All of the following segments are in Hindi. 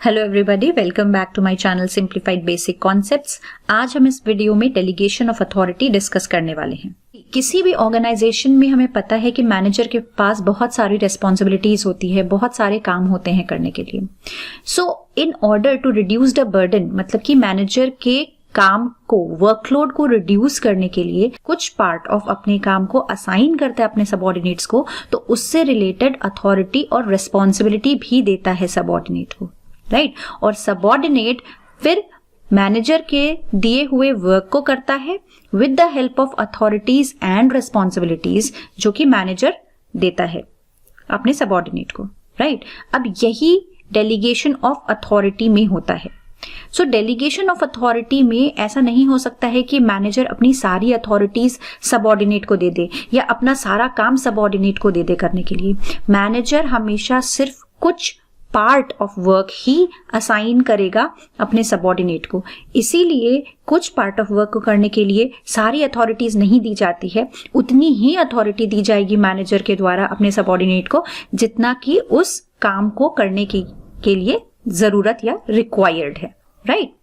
Hello everybody, welcome back to my channel simplified basic concepts. आज हम इस वीडियो में डेलीगेशन ऑफ अथॉरिटी डिस्कस करने वाले हैं। किसी भी ऑर्गेनाइजेशन में हमें पता है कि मैनेजर के पास बहुत सारी रिस्पॉन्सिबिलिटीज होती है, बहुत सारे काम होते हैं करने के लिए। So in order to reduce the burden, मतलब कि मैनेजर के काम को, वर्कलोड को रिड्यूस करने के लिए कुछ पार्ट ऑफ अपने काम को असाइन करता है अपने सबऑर्डिनेट्स को, तो उससे रिलेटेड अथॉरिटी और रिस्पॉन्सिबिलिटी भी देता है सबऑर्डिनेट को, राइट। और सबऑर्डिनेट फिर मैनेजर के दिए हुए वर्क को करता है with the help of authorities and responsibilities जो कि मैनेजर देता है अपने सबऑर्डिनेट को, राइट। अब यही डेलीगेशन ऑफ अथॉरिटी में होता है। सो डेलीगेशन ऑफ अथॉरिटी में ऐसा नहीं हो सकता है कि मैनेजर अपनी सारी अथॉरिटीज सबऑर्डिनेट को दे दे या अपना सारा काम सबऑर्डिनेट को दे दे करने के लिए। मैनेजर हमेशा सिर्फ कुछ part of work he assign करेगा अपने सबऑर्डिनेट को। इसीलिए कुछ पार्ट ऑफ वर्क को करने के लिए सारी अथॉरिटीज नहीं दी जाती है, उतनी ही अथॉरिटी दी जाएगी मैनेजर के द्वारा अपने सबऑर्डिनेट को जितना कि उस काम को करने के लिए जरूरत या रिक्वायर्ड है, राइट।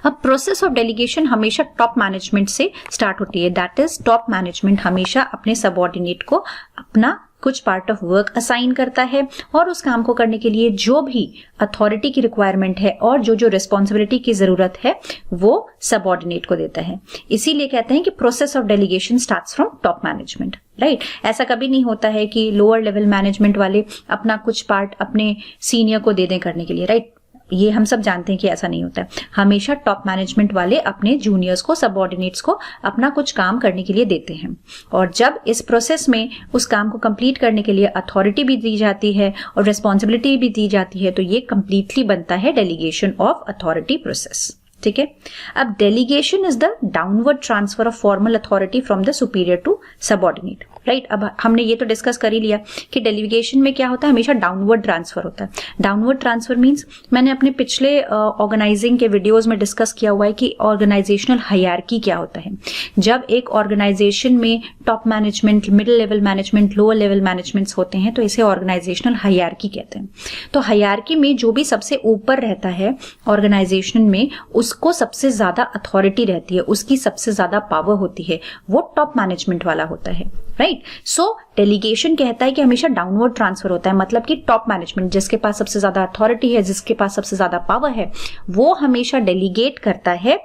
अब प्रोसेस ऑफ डेलीगेशन हमेशा टॉप मैनेजमेंट से स्टार्ट होती है। दैट इज टॉप मैनेजमेंट हमेशा अपने सबऑर्डिनेट को अपना कुछ पार्ट ऑफ वर्क असाइन करता है और उस काम को करने के लिए जो भी अथॉरिटी की रिक्वायरमेंट है और जो जो रिस्पॉन्सिबिलिटी की जरूरत है वो सबऑर्डिनेट को देता है। इसीलिए कहते हैं कि process of delegation starts from top management, right. ऐसा कभी नहीं होता है कि लोअर लेवल मैनेजमेंट वाले अपना कुछ पार्ट अपने सीनियर को दे दें करने के लिए, राइट। ये हम सब जानते हैं कि ऐसा नहीं होता है। हमेशा टॉप मैनेजमेंट वाले अपने जूनियर्स को, सबऑर्डिनेट्स को अपना कुछ काम करने के लिए देते हैं और जब इस प्रोसेस में उस काम को कंप्लीट करने के लिए अथॉरिटी भी दी जाती है और रिस्पॉन्सिबिलिटी भी दी जाती है तो ये कंप्लीटली बनता है डेलीगेशन ऑफ अथॉरिटी प्रोसेस, ठीक है। अब delegation is the downward transfer of formal authority from the superior to subordinate, right. अब हमने ये तो डिस्कस कर ही लिया कि डेलीगेशन में क्या होता है, हमेशा डाउनवर्ड ट्रांसफर होता है। डाउनवर्ड ट्रांसफर मींस मैंने अपने पिछले ऑर्गेनाइजिंग के वीडियोस में डिस्कस किया हुआ है कि ऑर्गेनाइजेशनल हायरार्की क्या होता है। जब एक ऑर्गेनाइजेशन में top management, middle level management, lower level managements होते हैं तो इसे ऑर्गेनाइजेशनल हायरार्की कहते हैं। तो हायरार्की में जो भी सबसे ऊपर रहता है ऑर्गेनाइजेशन में उसको सबसे ज्यादा अथॉरिटी रहती है, उसकी सबसे ज्यादा पावर होती है, वो टॉप मैनेजमेंट वाला होता है, राइट। सो डेलीगेशन कहता है कि हमेशा डाउनवर्ड ट्रांसफर होता है, मतलब कि टॉप मैनेजमेंट जिसके पास सबसे ज्यादा अथॉरिटी है, जिसके पास सबसे ज्यादा पावर है, वो हमेशा डेलीगेट करता है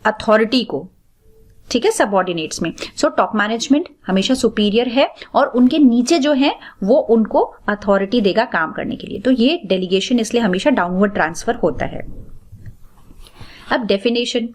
अथॉरिटी को, ठीक है, सबऑर्डिनेट्स में। सो टॉप मैनेजमेंट हमेशा सुपीरियर है और उनके नीचे जो है वो उनको अथॉरिटी देगा काम करने के लिए। तो ये डेलीगेशन इसलिए हमेशा डाउनवर्ड ट्रांसफर होता है। अब डेफिनेशन,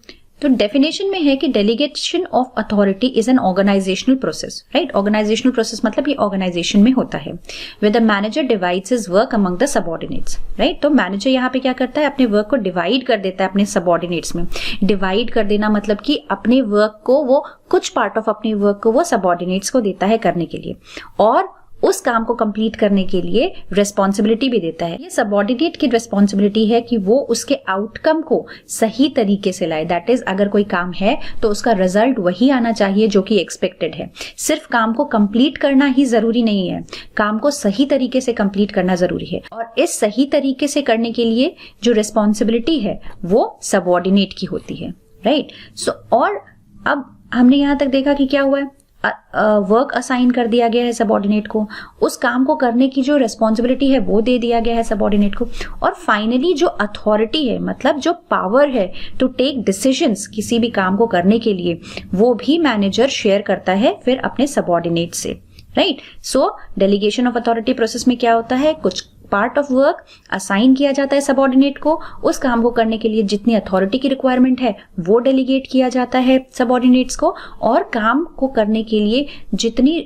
तो डेफिनेशन में है कि delegation of authority is an organisational process, right. Organisational process मतलब ये ऑर्गेनाइजेशन में होता है with the manager divides his work among the subordinates, right. तो मैनेजर यहाँ पे क्या करता है, अपने वर्क को डिवाइड कर देता है अपने सबऑर्डिनेट्स में। डिवाइड कर देना मतलब कि अपने वर्क को, वो कुछ पार्ट ऑफ अपने वर्क को वो सबऑर्डिनेट्स को देता है करने के लिए और उस काम को कंप्लीट करने के लिए रिस्पॉन्सिबिलिटी भी देता है। ये सबऑर्डिनेट की रिस्पॉन्सिबिलिटी है कि वो उसके आउटकम को सही तरीके से लाए। दैट इज, अगर कोई काम है तो उसका रिजल्ट वही आना चाहिए जो कि एक्सपेक्टेड है। सिर्फ काम को कंप्लीट करना ही जरूरी नहीं है, काम को सही तरीके से कंप्लीट करना जरूरी है और इस सही तरीके से करने के लिए जो रिस्पॉन्सिबिलिटी है वो सबऑर्डिनेट की होती है, राइट। सो और अब हमने यहां तक देखा कि क्या हुआ है, वर्क असाइन कर दिया गया है सबऑर्डिनेट को, उस काम को करने की जो रिस्पॉन्सिबिलिटी है वो दे दिया गया है सबऑर्डिनेट को और फाइनली जो अथॉरिटी है, मतलब जो पावर है टू टेक डिसीजंस किसी भी काम को करने के लिए, वो भी मैनेजर शेयर करता है फिर अपने सबऑर्डिनेट से, right. So delegation of authority process में क्या होता है, कुछ पार्ट ऑफ वर्क असाइन किया जाता है सबऑर्डिनेट को, उस काम को करने के लिए जितनी अथॉरिटी की रिक्वायरमेंट है वो डेलीगेट किया जाता है सबऑर्डिनेट्स को और काम को करने के लिए जितनी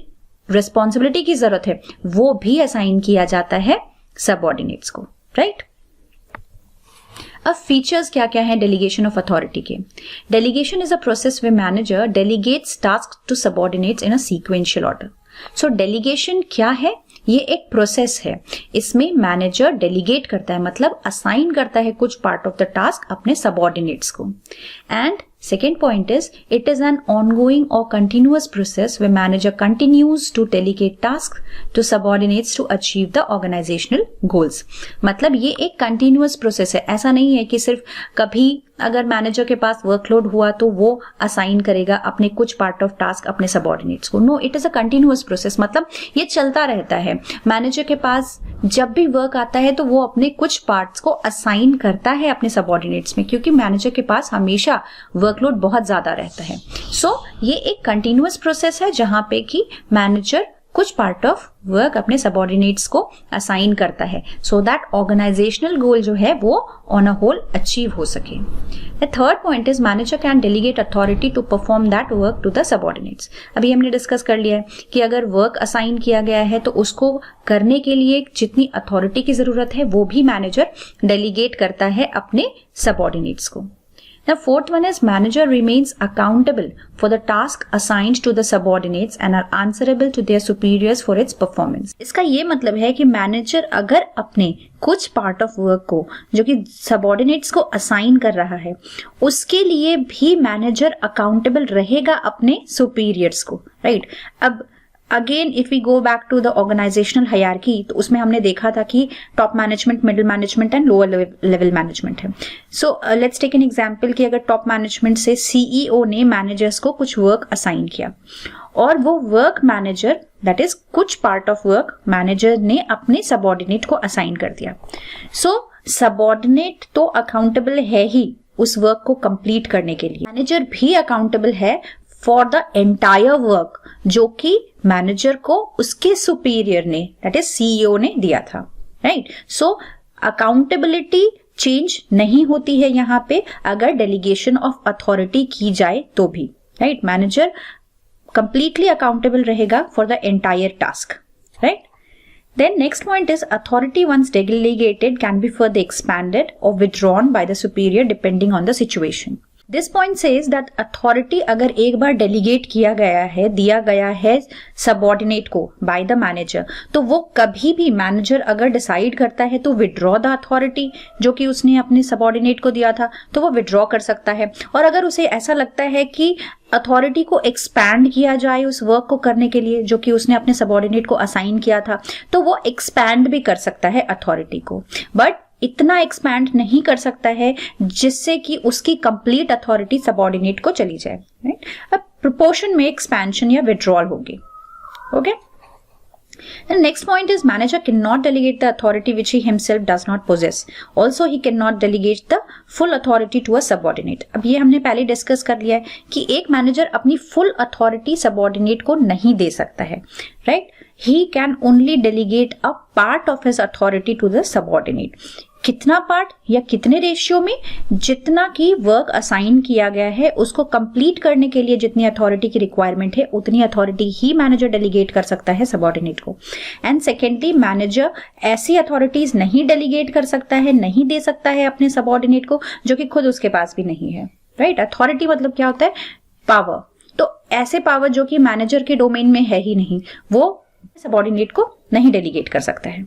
रिस्पॉन्सिबिलिटी की जरूरत है वो भी असाइन किया जाता है सबऑर्डिनेट्स को, राइट। अब फीचर्स क्या क्या है डेलीगेशन ऑफ अथॉरिटी के। Delegation is a process way manager delegates task to subordinates in a sequential order. So delegation क्या है, ये एक प्रोसेस है, इसमें मैनेजर डेलीगेट करता है, मतलब असाइन करता है कुछ पार्ट ऑफ द टास्क अपने सबऑर्डिनेट्स को and Second point is, it is an ongoing or continuous process where manager continues to delegate tasks to subordinates to achieve the organizational goals. मतलब ये एक continuous process है, ऐसा नहीं है कि सिर्फ कभी अगर मैनेजर के पास वर्कलोड हुआ तो वो असाइन करेगा अपने कुछ पार्ट ऑफ टास्क अपने सबऑर्डिनेट्स को. No, it is a continuous process. मतलब ये चलता रहता है. मैनेजर के पास जब भी वर्क आता है तो वो अपने कुछ पार्ट्स को असाइन करता है अपने सबऑर्डिनेट्स में, क्योंकि मैनेजर के पास हमेशा वर्कलोड बहुत ज्यादा रहता है. सो ये एक कंटिन्यूअस प्रोसेस है जहां पे कि मैनेजर कुछ पार्ट ऑफ वर्क अपने सबऑर्डिनेट्स को असाइन करता है, सो दैट ऑर्गेनाइजेशनल गोल जो है वो ऑन अ होल अचीव हो सके. The third point is, manager can delegate authority to perform that work to the subordinates. अभी हमने डिस्कस कर लिया है कि अगर वर्क असाइन किया गया है तो उसको करने के लिए जितनी अथॉरिटी की जरूरत है वो भी मैनेजर डेलीगेट करता है अपने सबऑर्डिनेट्स को. The fourth one is, manager remains accountable for the task assigned to the subordinates and are answerable to their superiors for its performance. इसका ये मतलब है कि मैनेजर अगर अपने कुछ पार्ट ऑफ वर्क को जो कि सबऑर्डिनेट्स को असाइन कर रहा है उसके लिए भी मैनेजर अकाउंटेबल रहेगा अपने सुपीरियर्स को, राइट. अब again if we go back to the organizational hierarchy तो उसमें हमने देखा था कि top management, middle management and lower level management है. So let's take an example कि अगर टॉप मैनेजमेंट से सीईओ ने मैनेजर्स को कुछ वर्क असाइन किया और वो वर्क मैनेजर, दैट इज कुछ पार्ट ऑफ वर्क मैनेजर ने अपने सबऑर्डिनेट को असाइन कर दिया. सो सबऑर्डिनेट तो अकाउंटेबल है ही उस वर्क को कंप्लीट करने के लिए, मैनेजर भी अकाउंटेबल है फॉर द एंटायर वर्क जो कि मैनेजर को उसके सुपीरियर ने, दैट इज सीईओ ने दिया था, राइट. सो अकाउंटेबिलिटी चेंज नहीं होती है यहाँ पे अगर डेलीगेशन ऑफ अथॉरिटी की जाए तो भी, राइट. मैनेजर कंप्लीटली अकाउंटेबल रहेगा for the entire task, right. Then next point is, authority once delegated can be further expanded or withdrawn by the superior depending on the situation. This point says that authority अगर एक बार डेलीगेट किया गया है, दिया गया है सबऑर्डिनेट को बाय द मैनेजर, तो वो कभी भी मैनेजर अगर डिसाइड करता है तो विड्रॉ द अथॉरिटी जो कि उसने अपने सबऑर्डिनेट को दिया था तो वो विड्रॉ कर सकता है. और अगर उसे ऐसा लगता है कि अथॉरिटी को एक्सपैंड किया जाए उस वर्क को करने के लिए जो कि उसने अपने सबऑर्डिनेट को असाइन किया था तो वो एक्सपैंड भी कर सकता है अथॉरिटी को, बट इतना एक्सपैंड नहीं कर सकता है जिससे कि उसकी कंप्लीट अथॉरिटी सबऑर्डिनेट को चली जाए, राइट. अब प्रोपोर्शन में एक्सपेंशन या विड्रॉल होगी, okay. The next point is, manager cannot delegate the authority which he himself does not possess. Also, he cannot delegate the full authority to a subordinate. अब ये हमने पहले डिस्कस कर लिया है कि एक मैनेजर अपनी फुल अथॉरिटी सबऑर्डिनेट को नहीं दे सकता है, right. He can only delegate a part of his authority to the subordinate. कितना पार्ट या कितने रेशियो में, जितना की वर्क असाइन किया गया है उसको कंप्लीट करने के लिए जितनी अथॉरिटी की रिक्वायरमेंट है उतनी अथॉरिटी ही मैनेजर डेलीगेट कर सकता है सबऑर्डिनेट को. एंड सेकेंडली, मैनेजर ऐसी अथॉरिटीज नहीं डेलीगेट कर सकता है, नहीं दे सकता है अपने सबऑर्डिनेट को जो कि खुद उसके पास भी नहीं है, राइट. अथॉरिटी मतलब क्या होता है? पावर. तो ऐसे पावर जो कि मैनेजर के डोमेन में है ही नहीं वो सबऑर्डिनेट को नहीं डेलीगेट कर सकता है.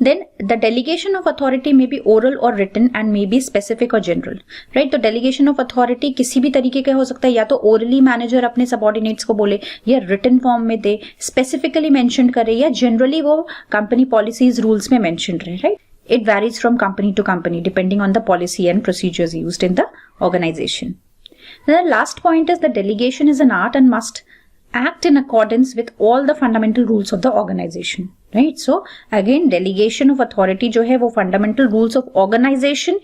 Then the delegation of authority may be oral or written and may be specific or general, right. तो delegation of authority किसी भी तरीके का हो सकता है, या तो orally मैनेजर अपने subordinates को बोले या written form में दे, specifically mention करे या generally वो company policies rules में mention रहे, right. It varies from company to company depending on the policy and procedures used in the organization. Then the last point is, the delegation is an art and must act in accordance with all the fundamental rules of the organization, right. So again, delegation of authority जो है वो fundamental rules of organization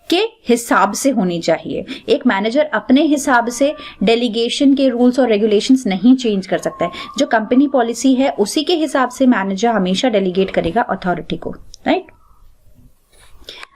के हिसाब से होनी चाहिए. एक मैनेजर अपने हिसाब से डेलीगेशन के रूल्स और रेगुलेशंस नहीं चेंज कर सकता है. जो कंपनी पॉलिसी है उसी के हिसाब से मैनेजर हमेशा डेलीगेट करेगा अथॉरिटी को, राइट.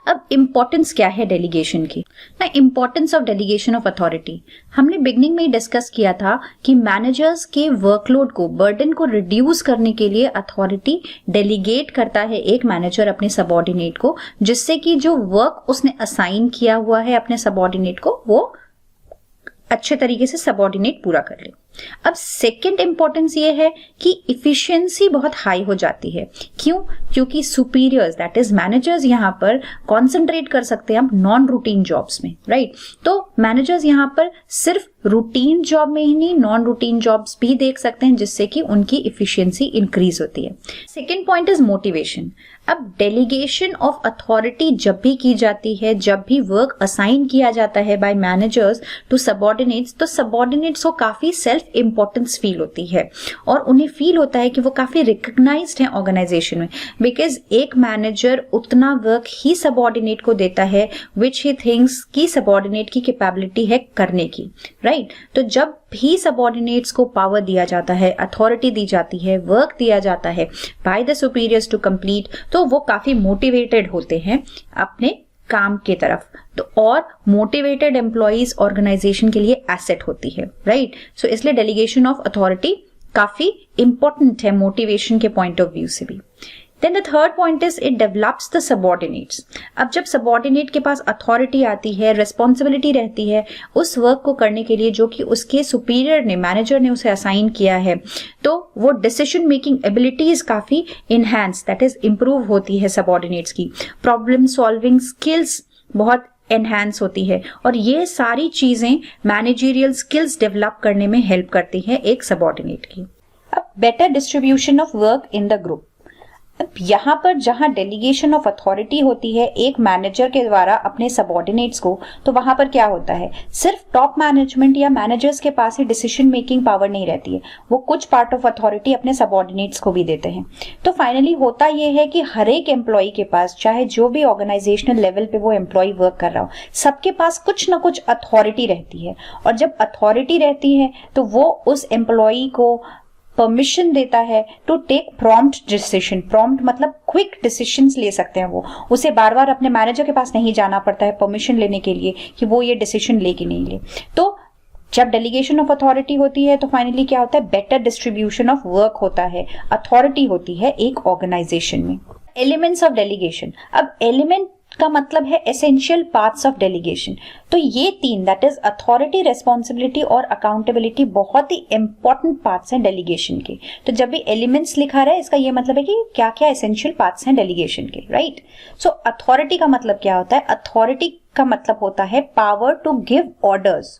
अब इंपॉर्टेंस क्या है डेलीगेशन की? ना, importance of delegation of authority हमने बिगनिंग में ही डिस्कस किया था कि मैनेजर्स के वर्कलोड को, बर्डन को रिड्यूस करने के लिए अथॉरिटी डेलीगेट करता है एक मैनेजर अपने सबऑर्डिनेट को, जिससे कि जो वर्क उसने असाइन किया हुआ है अपने सबऑर्डिनेट को वो अच्छे तरीके से सबऑर्डिनेट पूरा कर ले. अब सेकंड इंपॉर्टेंस ये है कि इफिशिएंसी बहुत हाई हो जाती है। क्यों? क्योंकि सुपीरियर्स दैट इज मैनेजर्स यहाँ पर कॉन्सेंट्रेट कर सकते हैं हम नॉन रूटीन जॉब्स में, राइट? तो मैनेजर्स यहाँ पर सिर्फ रूटीन जॉब में ही नहीं, नॉन रूटीन जॉब्स भी देख सकते हैं, जिससे कि उनकी इफिशिएंसी इंक्रीज होती है। Second point is motivation. अब डेलीगेशन ऑफ अथॉरिटी जब भी की जाती है, जब भी वर्क असाइन किया जाता है बाय मैनेजर्स टू सबऑर्डिनेट्स, तो सबऑर्डिनेट्स को काफी सेल्फ इंपॉर्टेंस फील होती है और उन्हें फील होता है कि वो काफी रिकॉग्नाइज्ड हैं ऑर्गेनाइजेशन में, बिकॉज एक मैनेजर उतना वर्क ही सबऑर्डिनेट को देता है विच ही थिंक्स कि सबऑर्डिनेट की कैपेबिलिटी है करने की, राइट? तो जब भी सबऑर्डिनेट्स को पावर दिया जाता है, अथॉरिटी दी जाती है, वर्क दिया जाता है by the superiors to complete, तो वो काफी मोटिवेटेड होते हैं अपने काम के तरफ। तो और मोटिवेटेड एम्प्लॉइज ऑर्गेनाइजेशन के लिए एसेट होती है, राइट? सो इसलिए डेलीगेशन ऑफ अथॉरिटी काफी इंपॉर्टेंट है मोटिवेशन के पॉइंट ऑफ व्यू से भी। Then the third point is it develops the subordinates. अब जब सबऑर्डिनेट के पास अथॉरिटी आती है, रेस्पॉन्सिबिलिटी रहती है उस वर्क को करने के लिए जो कि उसके सुपीरियर ने, मैनेजर ने उसे असाइन किया है, तो वो डिसीजन मेकिंग एबिलिटीज काफी इनहैंस दैट इज इंप्रूव होती है सबऑर्डिनेट्स की। प्रॉब्लम सॉल्विंग स्किल्स बहुत एनहांस होती है और ये सारी चीजें मैनेजरियल स्किल्स डेवलप करने में हेल्प करती है एक सबऑर्डिनेट की। अब better distribution of work in the group. अब यहाँ पर जहां डेलीगेशन ऑफ अथॉरिटी होती है एक मैनेजर के द्वारा अपने सबऑर्डिनेट्स को, तो वहां पर क्या होता है, सिर्फ टॉप मैनेजमेंट या मैनेजर्स के पास ही डिसीजन मेकिंग पावर नहीं रहती है, वो कुछ पार्ट ऑफ अथॉरिटी अपने सबऑर्डिनेट्स को भी देते हैं। तो फाइनली होता यह है कि हर एक एम्प्लॉय के पास, चाहे जो भी ऑर्गेनाइजेशनल लेवल पे वो एम्प्लॉय वर्क कर रहा हो, सबके पास कुछ ना कुछ अथॉरिटी रहती है और जब अथॉरिटी रहती है तो वो उस एम्प्लॉय को परमिशन देता है to take prompt decision. Prompt मतलब क्विक डिसीजंस ले सकते हैं वो, उसे बार बार अपने मैनेजर के पास नहीं जाना पड़ता है परमिशन लेने के लिए कि वो ये डिसीजन ले कि नहीं ले। तो जब डेलीगेशन ऑफ अथॉरिटी होती है तो फाइनली क्या होता है, बेटर डिस्ट्रीब्यूशन ऑफ वर्क होता है, अथॉरिटी होती है एक ऑर्गेनाइजेशन में। Elements of delegation. अब एलिमेंट का मतलब है एसेंशियल पार्ट्स ऑफ डेलीगेशन। तो ये तीन दैट इज अथॉरिटी, रेस्पॉन्सिबिलिटी और अकाउंटेबिलिटी बहुत ही इंपॉर्टेंट पार्ट्स हैं डेलीगेशन के। तो जब भी एलिमेंट्स लिखा रहा है इसका ये मतलब है कि क्या क्या एसेंशियल पार्ट्स हैं डेलीगेशन के, राइट? सो अथॉरिटी का मतलब क्या होता है, अथॉरिटी का मतलब होता है पावर टू गिव ऑर्डर्स।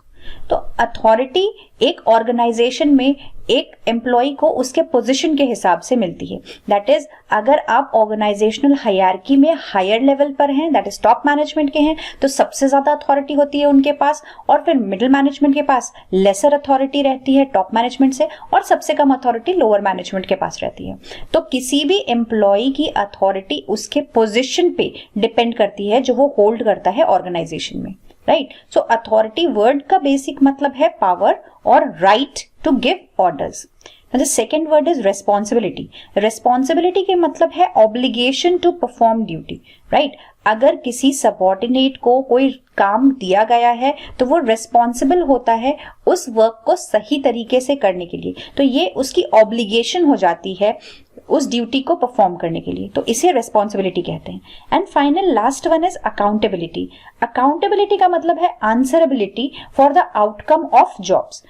तो अथॉरिटी एक ऑर्गेनाइजेशन में एक एम्प्लॉय को उसके पोजीशन के हिसाब से मिलती है। दैट इज अगर आप ऑर्गेनाइजेशनल हायरार्की में हायर लेवल पर हैं, दैट इज टॉप मैनेजमेंट के हैं, तो सबसे ज्यादा अथॉरिटी होती है उनके पास, और फिर मिडिल मैनेजमेंट के पास लेसर अथॉरिटी रहती है टॉप मैनेजमेंट से, और सबसे कम अथॉरिटी लोअर मैनेजमेंट के पास रहती है। तो किसी भी एम्प्लॉय की अथॉरिटी उसके पोजिशन पे डिपेंड करती है जो वो होल्ड करता है ऑर्गेनाइजेशन में, राइट? सो अथॉरिटी वर्ड का बेसिक मतलब है पावर और right to give orders. The second word is responsibility. Responsibility के मतलब है obligation to perform duty, right? अगर किसी सबऑर्डिनेट को कोई काम दिया गया है तो वो रेस्पॉन्सिबल होता है उस वर्क को सही तरीके से करने के लिए, तो ये उसकी ऑब्लिगेशन हो जाती है उस ड्यूटी को परफॉर्म करने के लिए, तो इसे रेस्पॉन्सिबिलिटी कहते हैं। And final last one is accountability. Accountability का मतलब है answerability for the outcome of jobs.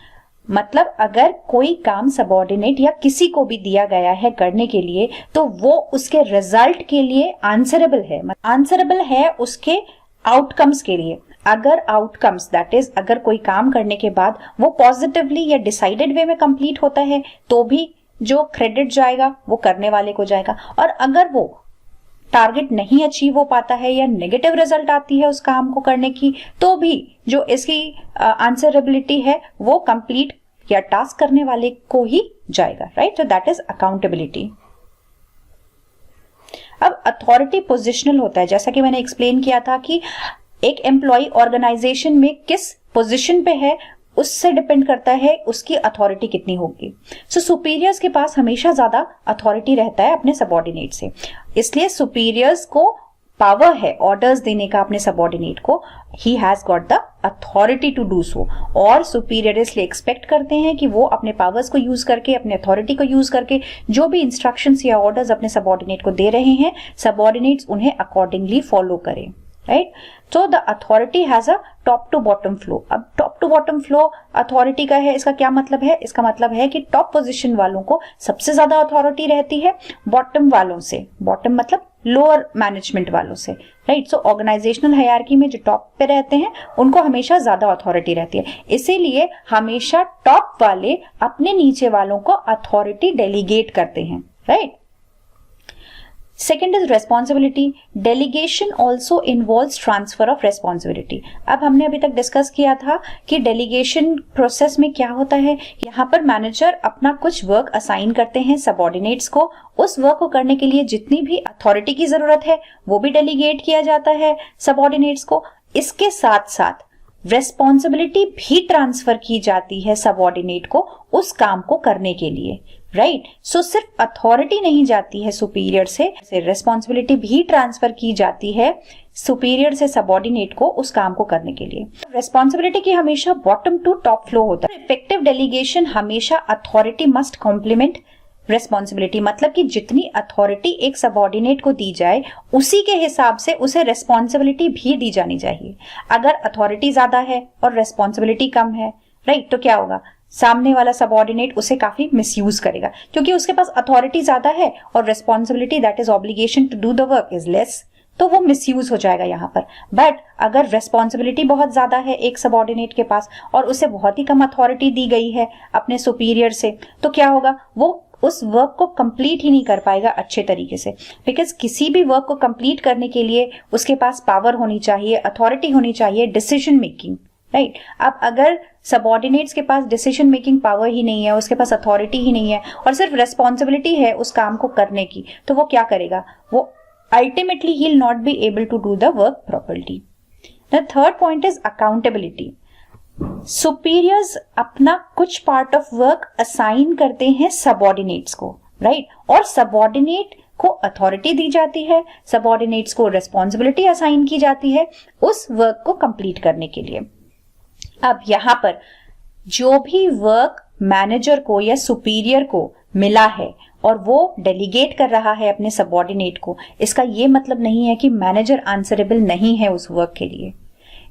मतलब अगर कोई काम सबऑर्डिनेट या किसी को भी दिया गया है करने के लिए तो वो उसके रिजल्ट के लिए आंसरेबल है उसके आउटकम्स के लिए। अगर आउटकम्स दैट इज अगर कोई काम करने के बाद वो पॉजिटिवली या डिसाइडेड वे में कंप्लीट होता है तो भी जो क्रेडिट जाएगा वो करने वाले को जाएगा, और अगर वो टारगेट नहीं अचीव हो पाता है या नेगेटिव रिजल्ट आती है उस काम को करने की, तो भी जो इसकी आंसरेबिलिटी है वो कंप्लीट या टास्क करने वाले को ही जाएगा, राइट? तो दैट इज अकाउंटेबिलिटी। अब अथॉरिटी पोजिशनल होता है, जैसा कि मैंने एक्सप्लेन किया था कि एक एम्प्लॉय ऑर्गेनाइजेशन में किस पोजीशन पे है उससे डिपेंड करता है उसकी अथॉरिटी कितनी होगी। सो सुपीरियर्स के पास हमेशा ज्यादा अथॉरिटी रहता है अपने सबऑर्डिनेट से, इसलिए सुपीरियर्स को पावर है ऑर्डर्स देने का अपने सबऑर्डिनेट को, he has got the authority to do so. और सुपीरियर इसलिए एक्सपेक्ट करते हैं कि वो अपने पावर्स को यूज करके, अपने अथॉरिटी को यूज करके जो भी इंस्ट्रक्शंस या ऑर्डर्स अपने सबऑर्डिनेट को दे रहे हैं, सबऑर्डिनेट्स उन्हें अकॉर्डिंगली फॉलो करें। राइट। तो the authority has a top to bottom flow. अब top to bottom flow authority का है, इसका क्या मतलब है? इसका मतलब है कि टॉप पोजीशन वालों को सबसे ज्यादा अथॉरिटी रहती है बॉटम वालों से, बॉटम मतलब लोअर मैनेजमेंट वालों से, राइट। सो ऑर्गेनाइजेशनल हायरार्की में जो टॉप पे रहते हैं उनको हमेशा ज्यादा अथॉरिटी रहती है, इसीलिए हमेशा टॉप वाले अपने नीचे वालों को अथॉरिटी डेलीगेट करते हैं, right. Second is responsibility. Delegation also involves transfer of responsibility. अब हमने अभी तक डिस्कस किया था कि डेलीगेशन प्रोसेस में क्या होता है, यहाँ पर मैनेजर अपना कुछ वर्क असाइन करते हैं सबऑर्डिनेट्स को, उस वर्क को करने के लिए जितनी भी अथॉरिटी की जरूरत है वो भी डेलीगेट किया जाता है सबऑर्डिनेट्स को। इसके साथ साथ रेस्पॉन्सिबिलिटी भी ट्रांसफर की जाती है सबऑर्डिनेट को उस काम को करने के लिए, राइट। सो सिर्फ अथॉरिटी नहीं जाती है सुपीरियर से, रेस्पॉन्सिबिलिटी भी ट्रांसफर की जाती है सुपीरियर से सबऑर्डिनेट को उस काम को करने के लिए। रेस्पॉन्सिबिलिटी की हमेशा बॉटम टू टॉप फ्लो होता है। इफेक्टिव डेलीगेशन हमेशा अथॉरिटी मस्ट कॉम्प्लीमेंट रेस्पॉन्सिबिलिटी, मतलब कि जितनी अथॉरिटी एक सबऑर्डिनेट को दी जाए उसी के हिसाब से उसे रेस्पॉन्सिबिलिटी भी दी जानी चाहिए। अगर अथॉरिटी ज्यादा है और रेस्पॉन्सिबिलिटी कम है, राइट, तो क्या होगा? सामने वाला सबऑर्डिनेट उसे काफी मिसयूज करेगा, क्योंकि उसके पास अथॉरिटी ज्यादा है और responsibility that is obligation to do the work is less, तो वो मिसयूज हो जाएगा यहाँ पर। बट अगर रेस्पॉन्सिबिलिटी बहुत ज्यादा है एक सबऑर्डिनेट के पास और उसे बहुत ही कम अथॉरिटी दी गई है अपने सुपीरियर से, तो क्या होगा? वो उस वर्क को कंप्लीट ही नहीं कर पाएगा अच्छे तरीके से, बिकॉज किसी भी वर्क को कंप्लीट करने के लिए उसके पास पावर होनी चाहिए, अथॉरिटी होनी चाहिए, डिसीजन मेकिंग, राइट। अब अगर सबऑर्डिनेट्स के पास डिसीजन मेकिंग पावर ही नहीं है, उसके पास अथॉरिटी ही नहीं है और सिर्फ रेस्पॉन्सिबिलिटी है उस काम को करने की, तो वो क्या करेगा? वो ultimately he will not be able to do the work properly. The third point is accountability. Superiors अपना कुछ पार्ट ऑफ वर्क असाइन करते हैं सबऑर्डिनेट्स को, राइट, और सबऑर्डिनेट को अथॉरिटी दी जाती है, सबऑर्डिनेट्स को रेस्पॉन्सिबिलिटी असाइन की जाती है उस वर्क को कंप्लीट करने के लिए। अब यहां पर जो भी वर्क मैनेजर को या सुपीरियर को मिला है और वो डेलीगेट कर रहा है अपने सबऑर्डिनेट को, इसका ये मतलब नहीं है कि मैनेजर आंसरेबल नहीं है उस वर्क के लिए।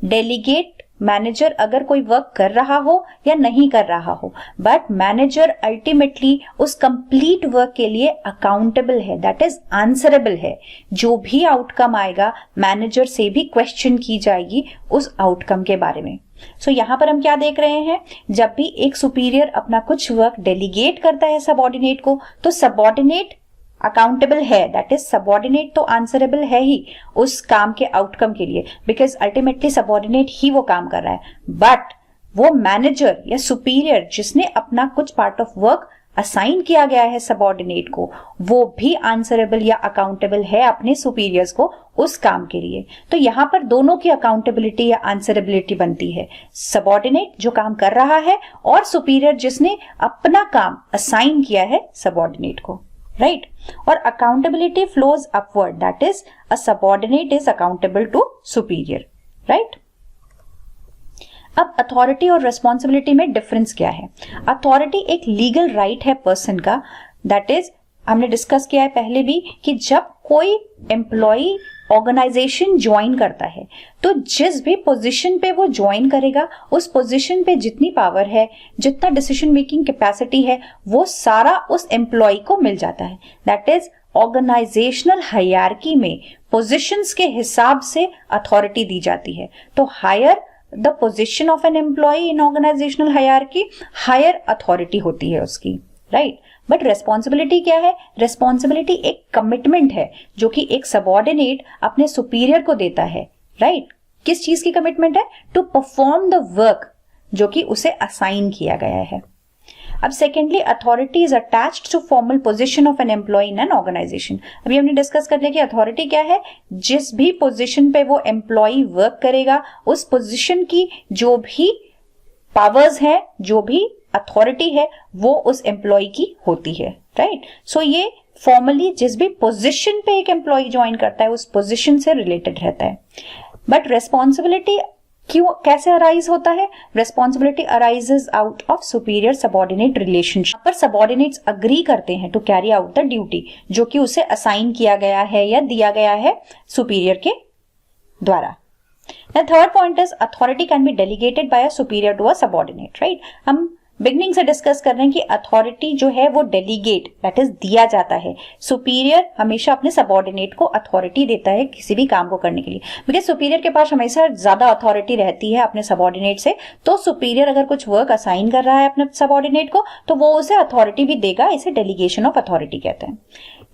डेलीगेट मैनेजर अगर कोई वर्क कर रहा हो या नहीं कर रहा हो, बट मैनेजर अल्टीमेटली उस कंप्लीट वर्क के लिए अकाउंटेबल है, दैट इज आंसरेबल है। जो भी आउटकम आएगा मैनेजर से भी क्वेश्चन की जाएगी उस आउटकम के बारे में। सो यहां पर हम क्या देख रहे हैं? जब भी एक सुपीरियर अपना कुछ वर्क डेलीगेट करता है सबऑर्डिनेट को, तो सबऑर्डिनेट अकाउंटेबल है, दैट इज सबऑर्डिनेट तो आंसरेबल है ही उस काम के आउटकम के लिए, बिकॉज अल्टीमेटली सबऑर्डिनेट ही वो काम कर रहा है। बट वो मैनेजर या सुपीरियर जिसने अपना कुछ पार्ट ऑफ वर्क असाइन किया गया है सबऑर्डिनेट को, वो भी आंसरेबल या अकाउंटेबल है अपने सुपीरियर्स को उस काम के लिए। तो यहां पर दोनों की अकाउंटेबिलिटी या आंसरेबिलिटी बनती है, सबऑर्डिनेट जो काम कर रहा है और सुपीरियर जिसने अपना काम असाइन किया है सबऑर्डिनेट को, राइट। और accountability flows upward, that is a subordinate is accountable to superior, right. अब अथॉरिटी और रेस्पॉन्सिबिलिटी में डिफरेंस क्या है? अथॉरिटी एक लीगल राइट है पर्सन का, दैट इज हमने डिस्कस किया है पहले भी कि जब कोई एम्प्लॉय ऑर्गेनाइजेशन ज्वाइन करता है तो जिस भी पोजीशन पे वो ज्वाइन करेगा उस पोजीशन पे जितनी पावर है, जितना डिसीजन मेकिंग कैपेसिटी है, वो सारा उस एम्प्लॉय को मिल जाता है। दैट इज ऑर्गेनाइजेशनल हायरार्की में पोजीशंस के हिसाब से अथॉरिटी दी जाती है। तो higher the position of an employee in organisational hierarchy, higher authority होती है उसकी, राइट। बट रेस्पॉन्सिबिलिटी क्या है? रेस्पॉन्सिबिलिटी एक कमिटमेंट है जो कि एक सबऑर्डिनेट अपने सुपीरियर को देता है, राइट। किस चीज की कमिटमेंट है? टू परफॉर्म द वर्क जो कि उसे असाइन किया गया है। अब secondly, authority is attached to formal position of an employee in an organisation. अभी हमने डिस्कस कर लिया कि अथॉरिटी क्या है, जिस भी पोजीशन पे वो एम्प्लॉय वर्क करेगा उस पोजीशन की जो भी पावर्स है, जो भी अथॉरिटी है, वो उस एम्प्लॉय की होती है, राइट। सो ये फॉर्मली जिस भी पोजीशन पे एक एम्प्लॉय ज्वाइन करता है उस पोजीशन से रिलेटेड रहता है। बट रेस्पॉन्सिबिलिटी क्यों, कैसे अराइज होता है? Responsibility arises out of superior subordinate relationship. पर सबऑर्डिनेट्स अग्री करते हैं to carry out the duty जो कि उसे असाइन किया गया है या दिया गया है सुपीरियर के द्वारा। The third point is authority can be delegated by a superior to a subordinate, right? हम बिगनिंग से डिस्कस कर रहे हैं कि अथॉरिटी जो है वो डेलीगेट दैट इज दिया जाता है। सुपीरियर हमेशा अपने सबऑर्डिनेट को अथॉरिटी देता है किसी भी काम को करने के लिए, बिकॉज सुपीरियर के पास हमेशा ज्यादा अथॉरिटी रहती है अपने सबऑर्डिनेट से। तो सुपीरियर अगर कुछ वर्क असाइन कर रहा है अपने सबऑर्डिनेट को तो वो उसे अथॉरिटी भी देगा, इसे डेलीगेशन ऑफ अथॉरिटी कहते हैं।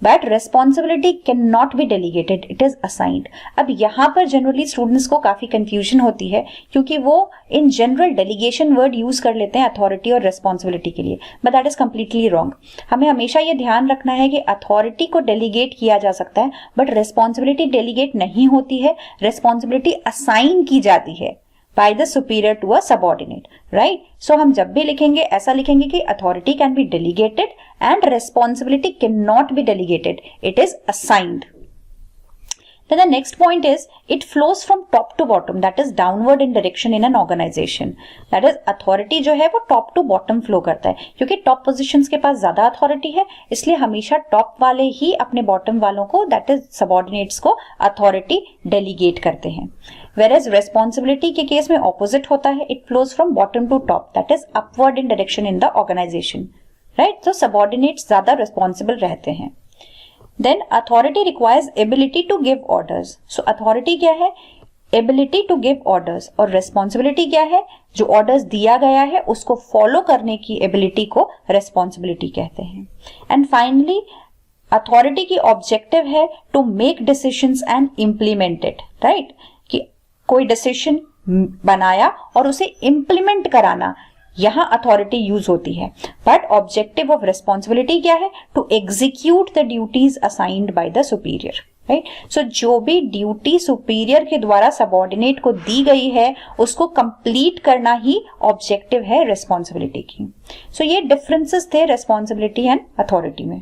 But responsibility can not be delegated, it is assigned. अब यहाँ पर जनरली स्टूडेंट्स को काफी कंफ्यूजन होती है क्योंकि वो in general delegation word use कर लेते हैं अथॉरिटी और रेस्पॉन्सिबिलिटी के लिए, but that is completely wrong. हमें हमेशा ये ध्यान रखना है कि अथॉरिटी को डेलीगेट किया जा सकता है बट रेस्पॉन्सिबिलिटी डेलीगेट नहीं होती है, रेस्पॉन्सिबिलिटी असाइन की जाती है by the superior to a subordinate, right? So हम जब भी लिखेंगे ऐसा लिखेंगे कि authority can be delegated and responsibility cannot be delegated, it is assigned. Then the next point is it flows from top to bottom, that is downward in direction in an organization. That is authority जो है वो top to bottom flow करता है क्योंकि top positions के पास ज्यादा authority है, इसलिए हमेशा top वाले ही अपने bottom वालों को that is subordinates को authority delegate करते हैं। Whereas responsibility के केस में opposite होता है, it flows from bottom to top, that is upward in direction in the organization, right? So subordinates ज्यादा responsible रहते हैं। Then authority requires ability to give orders. So authority क्या है? Ability to give orders और responsibility क्या है? जो orders दिया गया है उसको follow करने की ability को responsibility कहते हैं। And finally authority की objective है to make decisions and implement it, right? कि कोई डिसीजन बनाया और उसे इंप्लीमेंट कराना, यहां अथॉरिटी यूज होती है। बट ऑब्जेक्टिव ऑफ रिस्पॉन्सिबिलिटी क्या है? To execute the duties assigned by the superior, right? So जो भी ड्यूटी सुपीरियर के द्वारा सबऑर्डिनेट को दी गई है उसको कंप्लीट करना ही ऑब्जेक्टिव है रिस्पॉन्सिबिलिटी की। सो ये डिफरेंसेस थे रिस्पॉन्सिबिलिटी एंड अथॉरिटी में।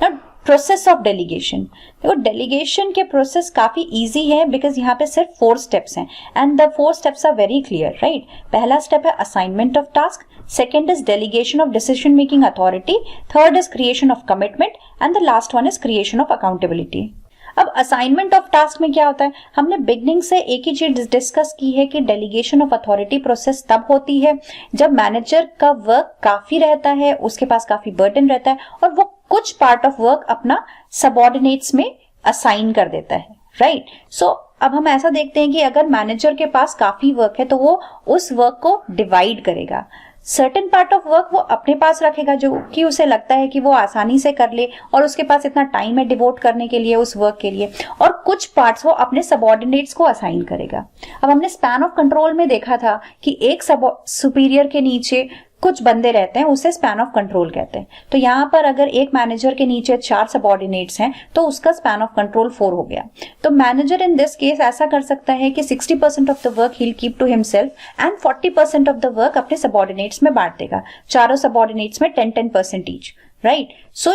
नाउ प्रोसेस ऑफ डेलीगेशन, देखो डेलीगेशन के प्रोसेस काफी इजी है बिकॉज यहाँ पे सिर्फ 4 स्टेप्स हैं and the 4 steps are very clear, right? पहला स्टेप है assignment of task, second is delegation of decision making authority, third is creation of commitment and the last one is creation of accountability. अब असाइनमेंट ऑफ टास्क में क्या होता है? हमने बिगनिंग से एक ही चीज डिस्कस की है कि डेलीगेशन ऑफ अथॉरिटी प्रोसेस तब होती है जब मैनेजर का वर्क काफी रहता है, उसके पास काफी बर्डन रहता है और वो कुछ पार्ट ऑफ वर्क अपना सबऑर्डिनेट्स में असाइन कर देता है, राइट? सो अब हम ऐसा देखते हैं कि अगर मैनेजर के पास काफी वर्क है तो वो उस वर्क को डिवाइड करेगा। सर्टेन पार्ट ऑफ वर्क वो अपने पास रखेगा जो कि उसे लगता है कि वो आसानी से कर ले और उसके पास इतना टाइम है डिवोट करने के लिए उस वर्क के लिए, और कुछ पार्ट्स वो अपने सबऑर्डिनेट्स को असाइन करेगा। अब हमने स्पैन ऑफ कंट्रोल में देखा था कि एक सुपीरियर के नीचे कुछ बंदे रहते हैं, उसे स्पैन ऑफ कंट्रोल कहते हैं। तो यहाँ पर अगर एक मैनेजर के नीचे 4 सबऑर्डिनेट्स हैं तो उसका स्पैन ऑफ कंट्रोल 4 हो गया। तो मैनेजर इन दिस केस ऐसा कर सकता है कि 60% of the work he keep to himself and 40% of the work अपने सबऑर्डिनेट्स में बांट देगा, चारों सबऑर्डिनेट्स में 10-10% each, right? So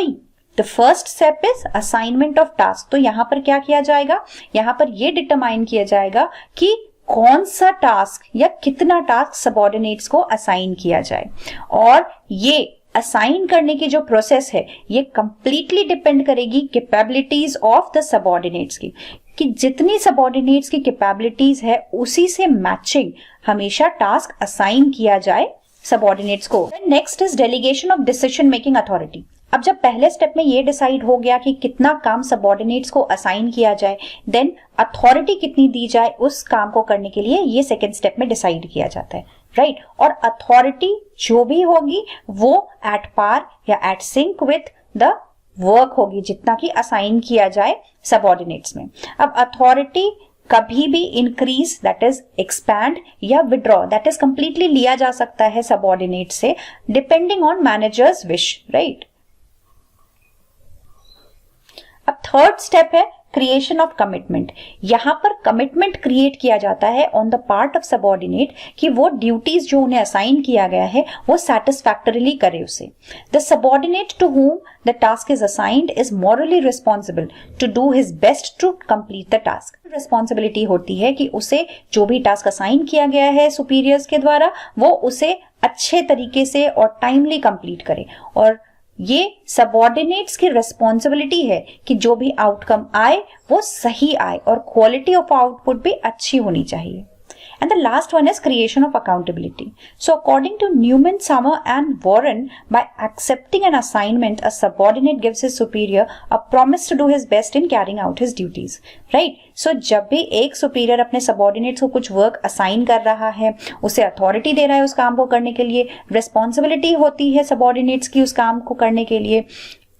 the first step is assignment of task. तो यहाँ पर क्या किया जाएगा? यहाँ पर ये डिटरमाइन किया जाएगा कि कौन सा टास्क या कितना टास्क सबऑर्डिनेट्स को असाइन किया जाए, और ये असाइन करने की जो प्रोसेस है ये कंप्लीटली डिपेंड करेगी कैपेबिलिटीज ऑफ द सबऑर्डिनेट्स की, कि जितनी सबऑर्डिनेट्स की कैपेबिलिटीज है उसी से मैचिंग हमेशा टास्क असाइन किया जाए सबऑर्डिनेट्स को। Next is delegation of decision making authority. अब जब पहले स्टेप में ये डिसाइड हो गया कि कितना काम सबऑर्डिनेट्स को असाइन किया जाए, देन अथॉरिटी कितनी दी जाए उस काम को करने के लिए, ये सेकेंड स्टेप में डिसाइड किया जाता है, राइट? और अथॉरिटी जो भी होगी वो एट पार या at sync with the work होगी जितना कि असाइन किया जाए सबऑर्डिनेट्स में। अब अथॉरिटी कभी भी इंक्रीज दैट इज एक्सपैंड या विड्रॉ दैट इज कंप्लीटली लिया जा सकता है सबऑर्डिनेट से depending on managers wish, right? अब थर्ड स्टेप है क्रिएशन ऑफ कमिटमेंट। यहां पर कमिटमेंट क्रिएट किया जाता है on the part of subordinate कि वो ड्यूटीज जो उन्हें असाइन किया गया है वो सैटिस्फैक्टरीली करे उसे। The subordinate to whom the task is assigned is morally responsible to do his best to complete the task. Responsibility होती है कि उसे जो भी टास्क असाइन किया गया है सुपीरियर्स के द्वारा वो उसे अच्छे तरीके से और टाइमली कंप्लीट करे, और ये सबऑर्डिनेट्स की रिस्पॉन्सिबिलिटी है कि जो भी आउटकम आए वो सही आए और क्वालिटी ऑफ आउटपुट भी अच्छी होनी चाहिए. And the last one is creation of accountability. So according to Newman, Summer and Warren, by accepting an assignment, a subordinate gives his superior a promise to do his best in carrying out his duties. Right? So जब भी एक superior अपने subordinates को कुछ work assign कर रहा है, उसे authority दे रहा है उस काम को करने के लिए, responsibility होती है subordinates की उस काम को करने के लिए,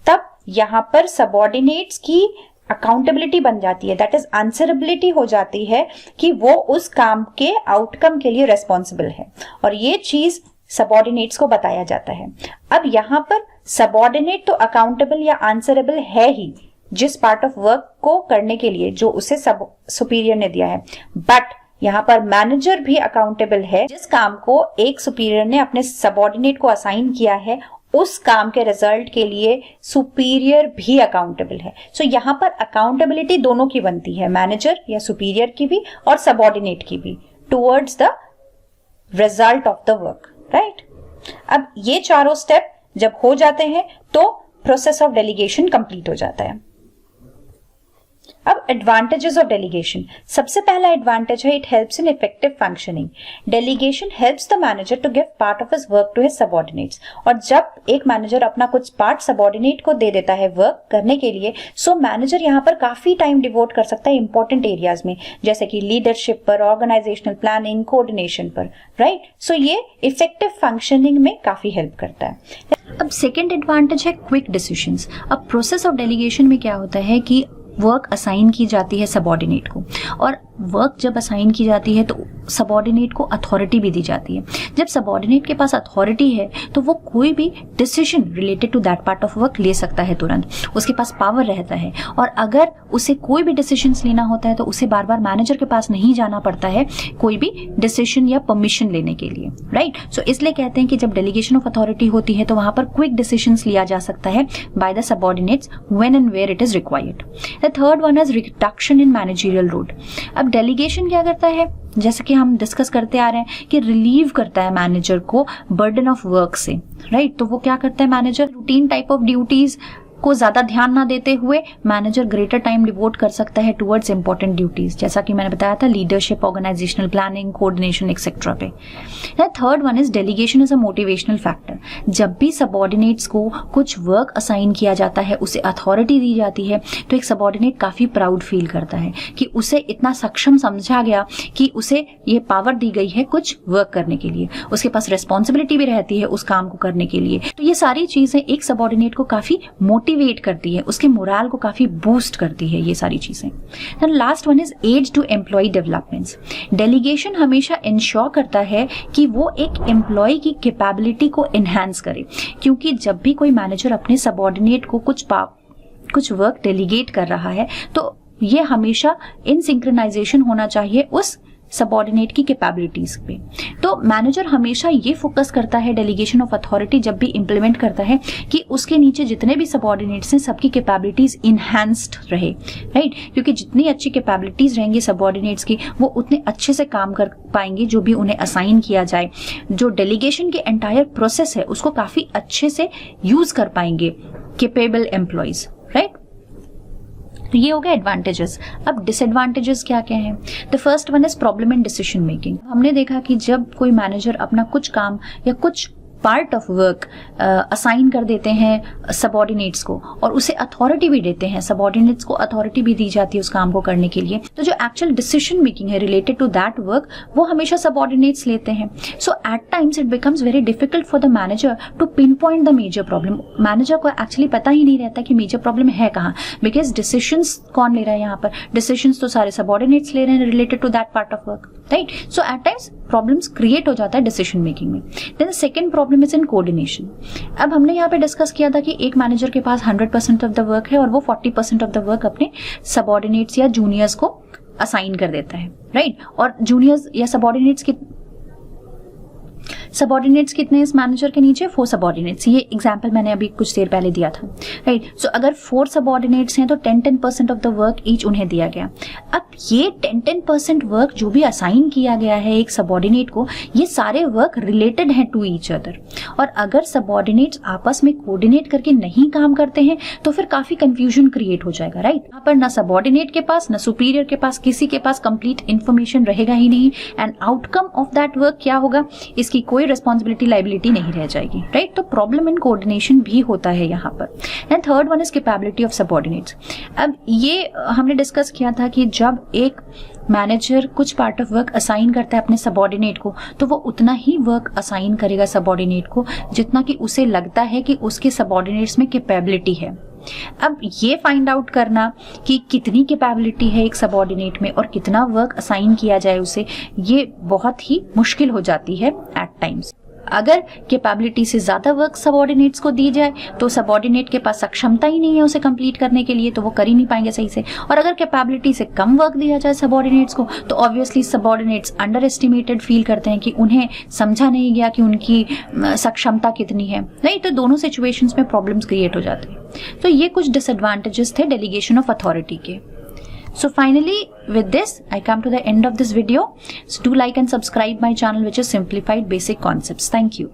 तब यहाँ पर subordinates की अकाउंटेबिलिटी बन जाती है, दैट इज आंसरेबिलिटी हो जाती है कि वो उस काम के आउटकम के लिए रेस्पॉन्सिबल है और ये चीज सबऑर्डिनेट्स को बताया जाता है. अब यहाँ पर सबऑर्डिनेट तो अकाउंटेबल या आंसरेबल है ही जिस पार्ट ऑफ वर्क को करने के लिए जो उसे सुपीरियर ने दिया है, बट यहाँ पर मैनेजर भी अकाउंटेबल है जिस काम को एक सुपीरियर ने अपने सबऑर्डिनेट को असाइन किया है, उस काम के रिजल्ट के लिए सुपीरियर भी अकाउंटेबल है. सो यहाँ पर अकाउंटेबिलिटी दोनों की बनती है, मैनेजर या सुपीरियर की भी और सबऑर्डिनेट की भी, towards the result of the work. Right. अब ये चारों स्टेप जब हो जाते हैं तो प्रोसेस ऑफ डेलीगेशन कंप्लीट हो जाता है. अब एडवांटेजेस ऑफ डेलीगेशन. सबसे पहला एडवांटेज है it helps in effective functioning. Delegation helps the manager to give part of his work to his subordinates. और जब एक मैनेजर अपना कुछ पार्ट सबऑर्डिनेट को दे देता है वर्क करने के लिए, सो मैनेजर यहाँ पर काफी टाइम डिवोट कर सकता है इंपॉर्टेंट एरियाज में, जैसे कि लीडरशिप पर, ऑर्गेनाइजेशनल प्लानिंग, कोऑर्डिनेशन पर. राइट. सो ये इफेक्टिव फंक्शनिंग में काफी हेल्प करता है. अब सेकेंड एडवांटेज है क्विक डिसीजंस. अब प्रोसेस ऑफ डेलीगेशन में क्या होता है कि वर्क असाइन की जाती है सबऑर्डिनेट को, और वर्क जब असाइन की जाती है तो सबऑर्डिनेट को अथॉरिटी भी दी जाती है. जब सबऑर्डिनेट के पास अथॉरिटी है तो वो कोई भी decision related to that part of work ले सकता है तुरंत, उसके पास पावर रहता है. और अगर उसे कोई भी डिसीजंस लेना होता है तो उसे बार बार मैनेजर के पास नहीं जाना पड़ता है कोई भी डिसीजन या परमिशन लेने के लिए. राइट. सो इसलिए कहते हैं कि जब डेलीगेशन ऑफ अथॉरिटी होती है तो वहां पर क्विक डिसीजंस लिया जा सकता है by the subordinates when and where it is required. The third one is reduction in managerial load. अब डेलीगेशन क्या करता है, जैसे कि हम डिस्कस करते आ रहे हैं कि रिलीव करता है मैनेजर को बर्डन ऑफ वर्क से. राइट. तो वो क्या करता है, manager routine type of duties को ज्यादा ध्यान ना देते हुए मैनेजर ग्रेटर टाइम डिवोट कर सकता है टुवर्ड्स इंपॉर्टेंट ड्यूटीज, जैसा कि मैंने बताया था leadership, organizational planning, coordination etcetera पे. Third one is delegation is a motivational factor. जब भी सबऑर्डिनेट्स को कुछ वर्क असाइन किया जाता है, उसे अथॉरिटी दी जाती है, तो एक सबऑर्डिनेट काफी प्राउड फील करता है कि उसे इतना सक्षम समझा गया कि उसे ये पावर दी गई है कुछ वर्क करने के लिए, उसके पास रिस्पॉन्सिबिलिटी भी रहती है उस काम को करने के लिए. तो ये सारी चीजें एक सबऑर्डिनेट को काफी मोटिवेट करती है, उसके मोरल को काफी बूस्ट करती है ये सारी चीजें. Then last one is aid to employee developments. Delegation हमेशा इंश्योर करता है कि वो एक एम्प्लॉय की कैपेबिलिटी को एनहांस करे, क्योंकि जब भी कोई मैनेजर अपने सबऑर्डिनेट को कुछ वर्क डेलीगेट कर रहा है तो ये हमेशा इन सिंक्रोनाइजेशन होना चाहिए उस सबऑर्डिनेट की कैपेबिलिटीज पे. तो मैनेजर हमेशा ये फोकस करता है डेलीगेशन ऑफ अथॉरिटी जब भी इंप्लीमेंट करता है कि उसके नीचे जितने भी सबऑर्डिनेट्स हैं सबकी कैपेबिलिटीज इनहैंस्ड रहे. राइट. क्योंकि जितनी अच्छी कैपेबिलिटीज रहेंगी सबऑर्डिनेट्स की वो उतने अच्छे से काम कर पाएंगे जो भी उन्हें असाइन किया जाए. जो डेलीगेशन के एंटायर प्रोसेस है उसको काफी अच्छे से यूज कर पाएंगे कैपेबल एम्प्लॉयज. राइट. तो ये हो गया एडवांटेजेस. अब डिसएडवांटेजेस क्या क्या हैं. The first one is problem in decision making. हमने देखा कि जब कोई मैनेजर अपना कुछ काम या कुछ पार्ट ऑफ वर्क असाइन कर देते हैं सबऑर्डिनेट्स को और उसे अथॉरिटी भी देते हैं, सबऑर्डिनेट्स को अथॉरिटी भी दी जाती है उस काम को करने के लिए, तो जो एक्चुअल डिसीजन मेकिंग है रिलेटेड टू दैट वर्क वो हमेशा सबऑर्डिनेट्स लेते हैं. So at times it becomes very difficult for the manager to pinpoint the major problem. Manager को एक्चुअली पता ही नहीं रहता कि मेजर प्रॉब्लम है कहाँ, बिकॉज डिसीजंस कौन ले रहा है यहाँ पर, डिसीजंस तो सारे सबऑर्डिनेट्स ले रहे हैं related to that part of work. Right. So at times problems create हो जाता है डिसीजन मेकिंग में. Then second problem is in coordination. अब हमने यहाँ पे डिस्कस किया था कि एक मैनेजर के पास 100% ऑफ द वर्क है और वो 40% ऑफ द वर्क अपने सबऑर्डिनेट्स या जूनियर्स को असाइन कर देता है. राइट. और जूनियर्स या सबऑर्डिनेट्स की सबऑर्डिनेट्स कितने इस मैनेजर के नीचे? 4 सबऑर्डिनेट्स। ये एग्जांपल मैंने अभी कुछ देर पहले दिया था, राइट। सो अगर 4 सबऑर्डिनेट्स हैं तो 10% ऑफ द वर्क ईच उन्हें दिया गया। अब ये 10% वर्क जो भी असाइन किया गया है एक सबऑर्डिनेट को, ये सारे वर्क रिलेटेड हैं टू ईच अदर। और अगर सबऑर्डिनेट्स आपस में कोऑर्डिनेट करके नहीं काम करते हैं तो फिर काफी कंफ्यूजन क्रिएट हो जाएगा, राइट। यहाँ पर ना सबऑर्डिनेट के पास ना सुपीरियर के पास, किसी के पास कंप्लीट इंफॉर्मेशन रहेगा ही नहीं, and outcome of that work क्या होगा, इसकी कोई रिस्पॉन्सिबिलिटी लाइबिलिटी नहीं रह जाएगी, राइट। तो प्रॉब्लम इन कोऑर्डिनेशन भी होता है यहाँ पर। And third one is capability of subordinates. अब ये हमने डिस्कस किया था कि जब एक मैनेजर कुछ पार्ट ऑफ वर्क असाइन करता है अपने सबऑर्डिनेट को, तो वो उतना ही वर्क असाइन करेगा सबऑर्डिनेट को जितना कि उसे लगता है कि उसके सबऑर्डिनेट्स में कैपेबिलिटी है। अब ये फाइंड आउट करना कि कितनी कैपेबिलिटी है एक सबऑर्डिनेट में और कितना वर्क असाइन किया जाए उसे, ये बहुत ही मुश्किल हो जाती है एट टाइम्स। अगर कैपेबिलिटी से ज्यादा वर्क सबऑर्डिनेट्स को दी जाए तो सबऑर्डिनेट के पास सक्षमता ही नहीं है उसे कंप्लीट करने के लिए, तो वो कर ही नहीं पाएंगे सही से। और अगर कैपेबिलिटी से कम वर्क दिया जाए सबऑर्डिनेट्स को तो obviously subordinates under estimated feel करते हैं कि उन्हें समझा नहीं गया कि उनकी सक्षमता कितनी है, नहीं। तो दोनों सिचुएशंस में प्रॉब्लम्स क्रिएट हो जाते हैं। तो ये कुछ डिसएडवांटेजेस थे डेलीगेशन ऑफ अथॉरिटी के। So finally, with this, I come to the end of this video. So do like and subscribe my channel, which is Simplified Basic Concepts. Thank you.